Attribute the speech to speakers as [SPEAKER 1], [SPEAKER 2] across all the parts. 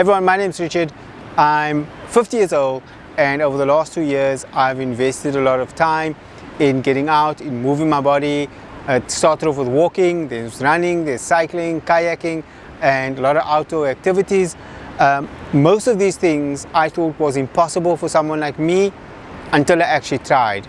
[SPEAKER 1] Everyone, my name is Richard. I'm 50 years old, and over the last 2 years I've invested a lot of time in getting out, in moving my body. It started off with walking, there's running, there's cycling, kayaking, and a lot of outdoor activities. Most of these things I thought was impossible for someone like me until I actually tried.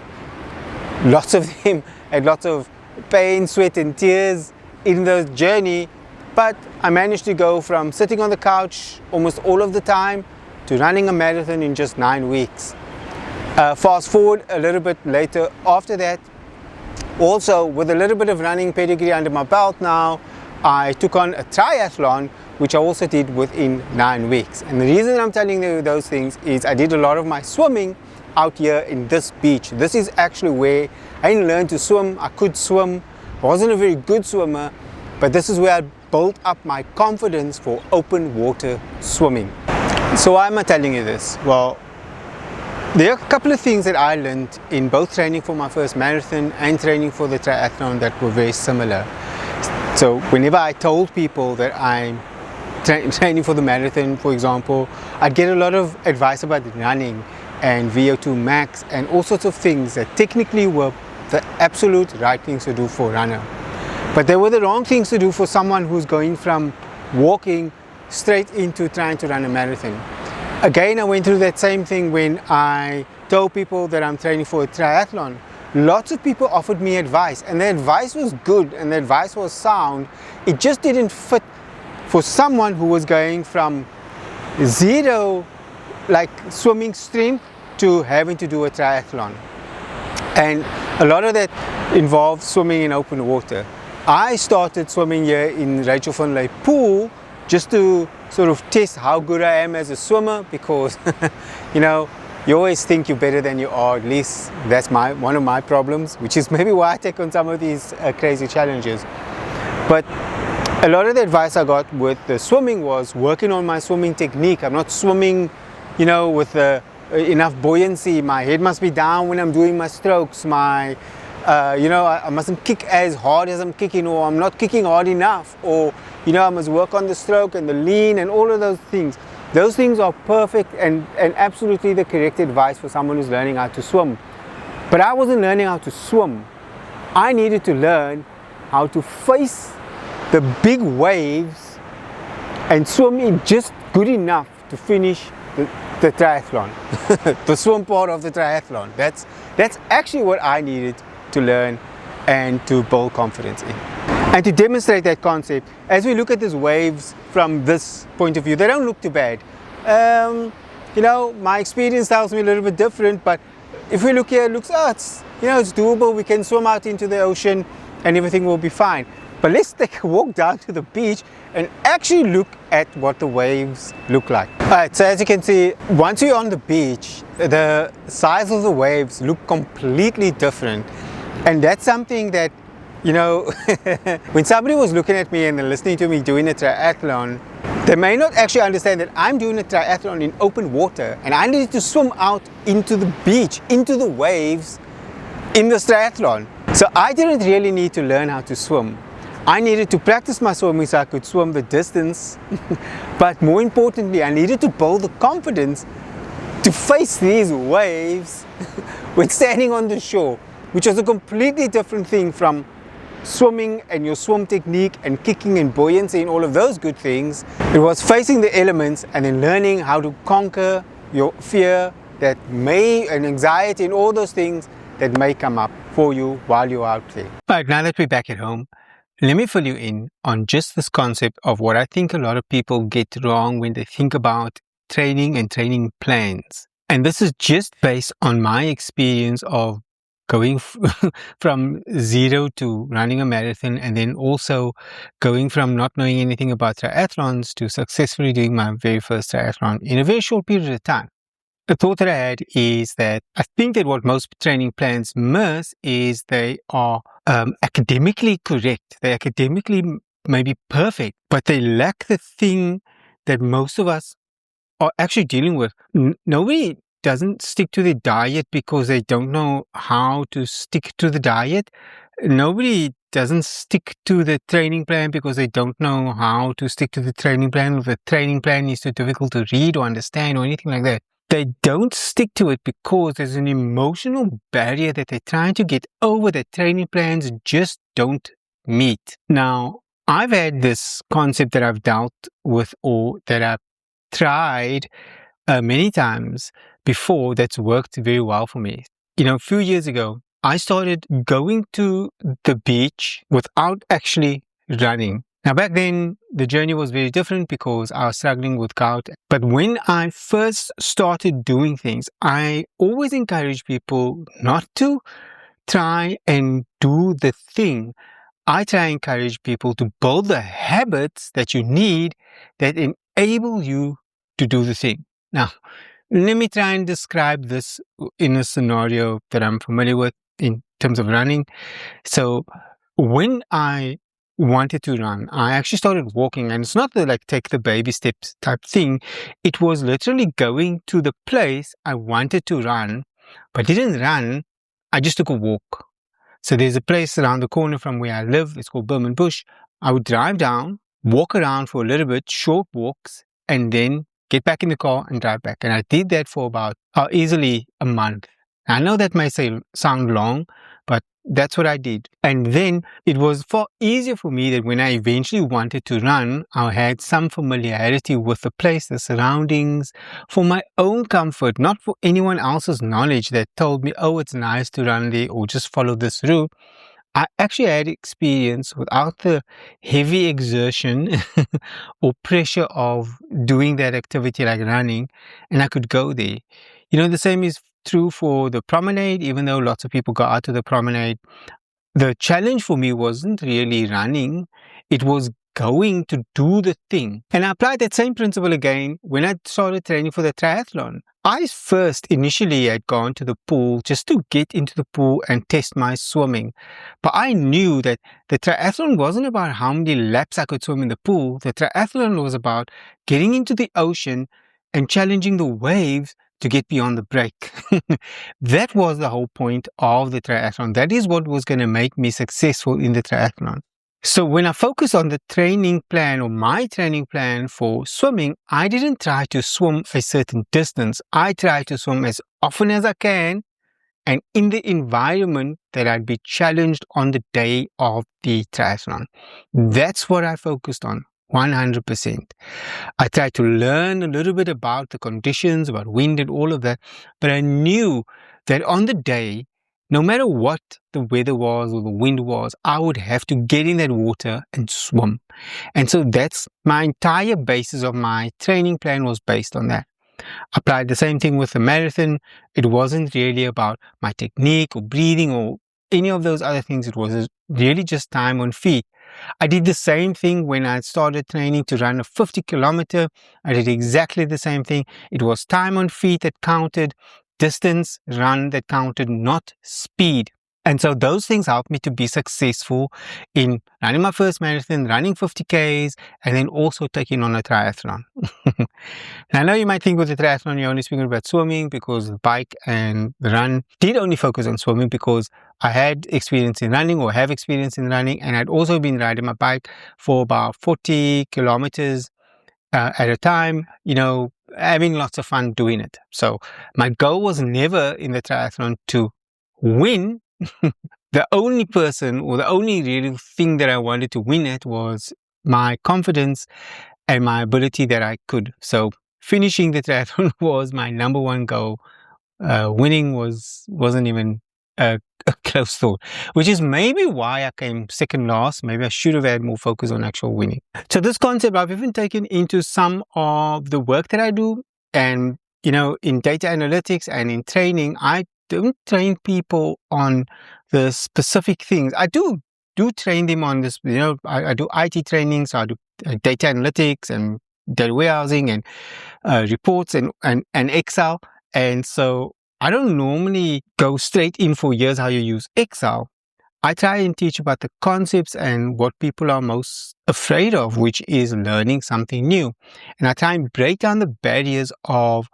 [SPEAKER 1] Lots of them had lots of pain, sweat and tears in the journey, but I managed to go from sitting on the couch almost all of the time to running a marathon in just 9 weeks. Fast forward a little bit later after that, also with a little bit of running pedigree under my belt now, I took on a triathlon, which I also did within 9 weeks. And the reason I'm telling you those things is I did a lot of my swimming out here in this beach. This is actually where I didn't learn to swim. I could swim, I wasn't a very good swimmer, but this is where I built up my confidence for open water swimming. So why am I telling you this? Well, there are a couple of things that I learned in both training for my first marathon and training for the triathlon that were very similar. So whenever I told people that I'm training for the marathon, for example, I'd get a lot of advice about running and VO2 max and all sorts of things that technically were the absolute right things to do for a runner. But they were the wrong things to do for someone who's going from walking straight into trying to run a marathon. Again, I went through that same thing when I told people that I'm training for a triathlon. Lots of people offered me advice, and the advice was good and the advice was sound. It just didn't fit for someone who was going from zero swimming strength to having to do a triathlon. And a lot of that involved swimming in open water. I started swimming here in Rachel van Ley pool just to sort of test how good I am as a swimmer, because you always think you're better than you are. At least that's one of my problems, which is maybe why I take on some of these crazy challenges. But a lot of the advice I got with the swimming was working on my swimming technique. I'm not swimming with enough buoyancy. My head must be down when I'm doing my strokes. I mustn't kick as hard as I'm kicking, or I'm not kicking hard enough, or I must work on the stroke and the lean and all of those things. Those things are perfect and absolutely the correct advice for someone who's learning how to swim. But I wasn't learning how to swim. I needed to learn how to face the big waves and swim in just good enough to finish the triathlon, the swim part of the triathlon. That's actually what I needed to learn and to build confidence in. And to demonstrate that concept, as we look at these waves from this point of view, they don't look too bad. My experience tells me a little bit different, but if we look here, it looks, it's doable. We can swim out into the ocean and everything will be fine. But let's take a walk down to the beach and actually look at what the waves look like. Alright, so as you can see, once you're on the beach, the size of the waves look completely different. And that's something that, when somebody was looking at me and listening to me doing a triathlon, they may not actually understand that I'm doing a triathlon in open water and I needed to swim out into the beach, into the waves in this triathlon. So I didn't really need to learn how to swim. I needed to practice my swimming so I could swim the distance, but more importantly, I needed to build the confidence to face these waves when standing on the shore, which was a completely different thing from swimming and your swim technique and kicking and buoyancy and all of those good things. It was facing the elements and then learning how to conquer your fear and anxiety and all those things that may come up for you while you're out there. Right, now that we're back at home, let me fill you in on just this concept of what I think a lot of people get wrong when they think about training and training plans. And this is just based on my experience of going from zero to running a marathon, and then also going from not knowing anything about triathlons to successfully doing my very first triathlon in a very short period of time. The thought that I had is that I think that what most training plans miss is they are academically correct. They're academically maybe perfect, but they lack the thing that most of us are actually dealing with. Nobody doesn't stick to the diet because they don't know how to stick to the diet. Nobody doesn't stick to the training plan because they don't know how to stick to the training plan, or the training plan is too difficult to read or understand or anything like that. They don't stick to it because there's an emotional barrier that they're trying to get over that training plans just don't meet. Now, I've had this concept that I've dealt with, or that I've tried many times before, that's worked very well for me. A few years ago, I started going to the beach without actually running. Now, back then, the journey was very different because I was struggling with gout. But when I first started doing things, I always encourage people not to try and do the thing. I try and encourage people to build the habits that you need that enable you to do the thing. Now, let me try and describe this in a scenario that I'm familiar with in terms of running. So when I wanted to run, I actually started walking, and it's not the take the baby steps type thing. It was literally going to the place I wanted to run, but didn't run. I just took a walk. So there's a place around the corner from where I live. It's called Burman Bush. I would drive down, walk around for a little bit, short walks, and then get back in the car and drive back. And I did that for about easily a month. I know that may sound long, but that's what I did. And then it was far easier for me that when I eventually wanted to run, I had some familiarity with the place, the surroundings, for my own comfort, not for anyone else's knowledge that told me, oh, it's nice to run there or just follow this route. I actually had experience without the heavy exertion or pressure of doing that activity like running, and I could go there. The same is true for the promenade. Even though lots of people go out to the promenade, the challenge for me wasn't really running, it was going to do the thing. And I applied that same principle again when I started training for the triathlon. I first initially had gone to the pool just to get into the pool and test my swimming. But I knew that the triathlon wasn't about how many laps I could swim in the pool. The triathlon was about getting into the ocean and challenging the waves to get beyond the break. That was the whole point of the triathlon. That is what was going to make me successful in the triathlon. So when I focus on the training plan or my training plan for swimming, I didn't try to swim a certain distance. I tried to swim as often as I can and in the environment that I'd be challenged on the day of the triathlon. That's what I focused on, 100%. I tried to learn a little bit about the conditions, about wind and all of that, but I knew that on the day, no matter what the weather was or the wind was, I would have to get in that water and swim. And so that's my entire basis of my training plan was based on that. I applied the same thing with the marathon. It wasn't really about my technique or breathing or any of those other things. It was really just time on feet. I did the same thing when I started training to run a 50 kilometer. I did exactly the same thing. It was time on feet that counted, distance run that counted, not speed. And so those things helped me to be successful in running my first marathon, running 50 Ks, and then also taking on a triathlon. Now, I know you might think with the triathlon, you're only speaking about swimming because the bike and the run did only focus on swimming because I had experience in running or have experience in running, and I'd also been riding my bike for about 40 kilometers at a time, having lots of fun doing it. So my goal was never in the triathlon to win. The only person or the only real thing that I wanted to win at was my confidence and my ability that I could. So finishing the triathlon was my number one goal. Winning wasn't even a close thought, which is maybe why I came second last. Maybe I should have had more focus on actual winning. So this concept I've even taken into some of the work that I do, and in data analytics and in training, I don't train people on the specific things. I do train them on this, I do IT training, so I do data analytics and data warehousing and reports and Excel. And so I don't normally go straight in for here's how you use Excel. I try and teach about the concepts and what people are most afraid of, which is learning something new. And I try and break down the barriers of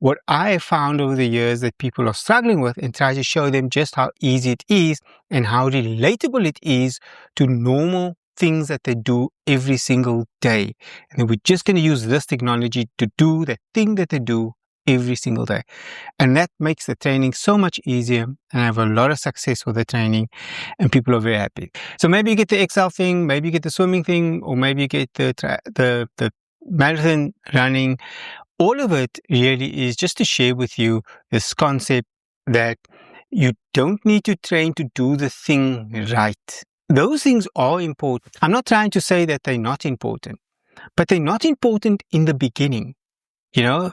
[SPEAKER 1] what I have found over the years that people are struggling with, and try to show them just how easy it is and how relatable it is to normal things that they do every single day. And then we're just going to use this technology to do the thing that they do every single day. And that makes the training so much easier, and I have a lot of success with the training, and people are very happy. So maybe you get the Excel thing, maybe you get the swimming thing, or maybe you get the marathon running. All of it really is just to share with you this concept that you don't need to train to do the thing right. Those things are important. I'm not trying to say that they're not important, but they're not important in the beginning. You know,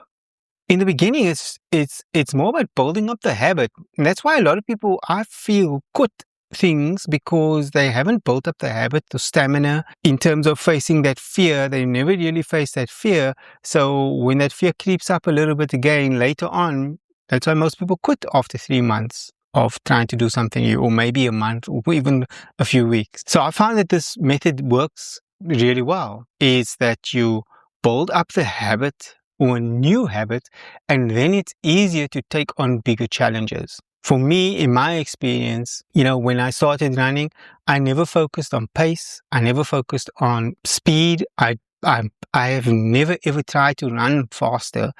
[SPEAKER 1] in the beginning, it's more about building up the habit. And that's why a lot of people, I feel, quit things because they haven't built up the habit, the stamina in terms of facing that fear. They never really face that fear. So when that fear creeps up a little bit again later on, that's why most people quit after 3 months of trying to do something new, or maybe a month, or even a few weeks. So I find that this method works really well, is that you build up the habit or a new habit, and then it's easier to take on bigger challenges. For me, in my experience, when I started running, I never focused on pace. I never focused on speed. I have never ever tried to run faster,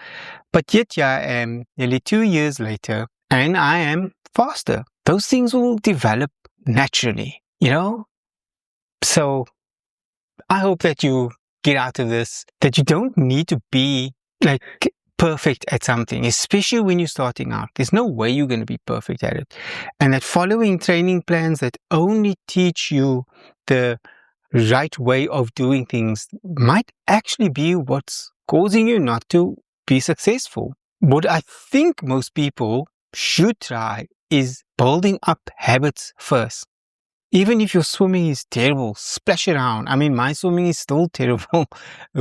[SPEAKER 1] but yet here I am nearly 2 years later, and I am faster. Those things will develop naturally, So I hope that you get out of this, that you don't need to be like perfect at something, especially when you're starting out. There's no way you're going to be perfect at it. And that following training plans that only teach you the right way of doing things might actually be what's causing you not to be successful. What I think most people should try is building up habits first. Even if your swimming is terrible, splash around. I mean, my swimming is still terrible.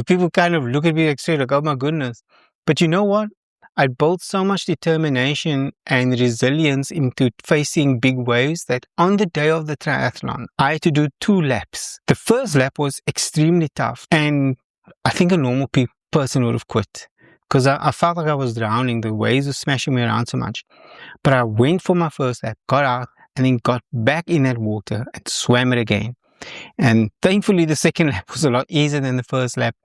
[SPEAKER 1] People kind of look at me like, oh my goodness. But you know what? I built so much determination and resilience into facing big waves that on the day of the triathlon, I had to do 2 laps. The first lap was extremely tough, and I think a normal person would have quit, because I felt like I was drowning. The waves were smashing me around so much. But I went for my first lap, got out, and then got back in that water and swam it again. And thankfully, the second lap was a lot easier than the first lap,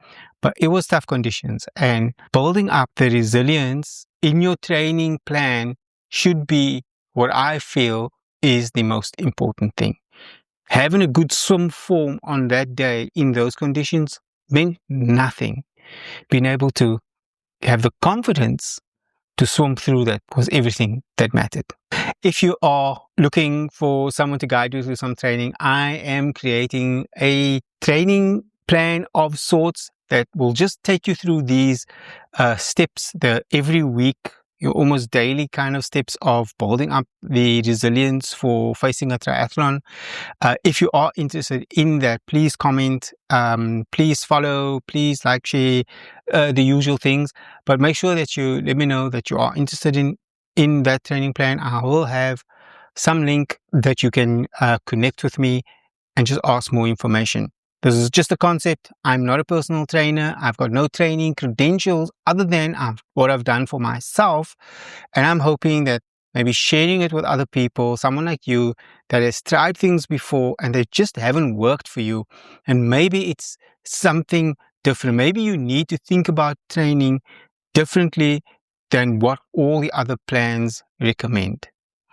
[SPEAKER 1] but it was tough conditions. And building up the resilience in your training plan should be what I feel is the most important thing. Having a good swim form on that day in those conditions meant nothing. Being able to have the confidence to swim through that was everything that mattered. If you are looking for someone to guide you through some training, I am creating a training plan of sorts that will just take you through these steps, the every week, your almost daily kind of steps of building up the resilience for facing a triathlon. If you are interested in that, please comment, please follow, please like, share, the usual things. But make sure that you let me know that you are interested in that training plan. I will have some link that you can connect with me and just ask more information. This is just a concept. I'm not a personal trainer. I've got no training credentials other than what I've done for myself. And I'm hoping that maybe sharing it with other people, someone like you that has tried things before and they just haven't worked for you. And maybe it's something different. Maybe you need to think about training differently than what all the other plans recommend.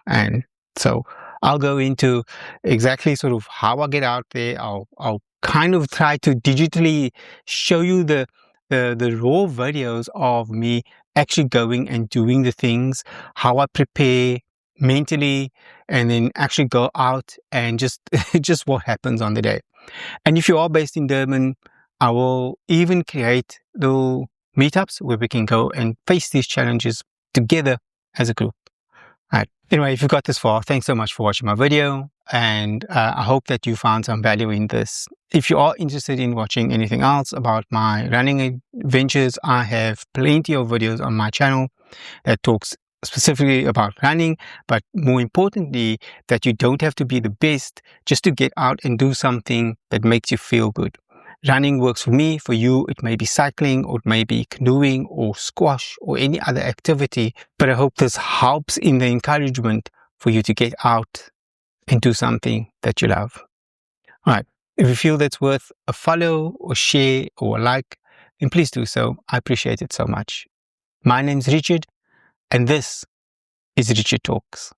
[SPEAKER 1] And so I'll go into exactly sort of how I get out there. I'll kind of try to digitally show you the raw videos of me actually going and doing the things, how I prepare mentally, and then actually go out and just what happens on the day. And if you are based in Durban, I will even create little meetups where we can go and face these challenges together as a group. All right. Anyway, if you got this far, thanks so much for watching my video, and I hope that you found some value in this. If you are interested in watching anything else about my running adventures, I have plenty of videos on my channel that talks specifically about running, but more importantly, that you don't have to be the best just to get out and do something that makes you feel good. running works for me. For you, it may be cycling, or it may be canoeing or squash or any other activity. But I hope this helps in the encouragement for you to get out and do something that you love. All right. If you feel that's worth a follow or share or a like, then please do so. I appreciate it so much. My name's Richard, and this is Richard Talks.